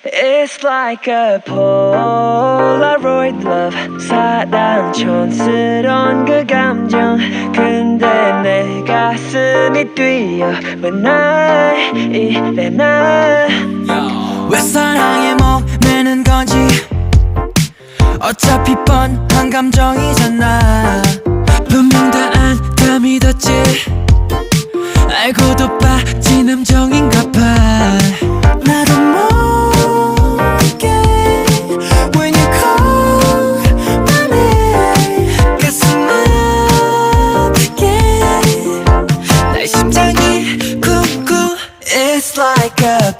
It's like a Polaroid love. 사랑 촌스러운 그 감정. 근데 내 가슴이 뛰어. 왜 날 이래 날. 왜 사랑에 목매는 건지. 어차피 뻔한 감정이잖아. 분명 다 안 믿었지. 알고도 빠진 함정인가 봐. 나도 모르게 When you call my name 가슴 아프게 날 심장이 쿵쿵 It's like a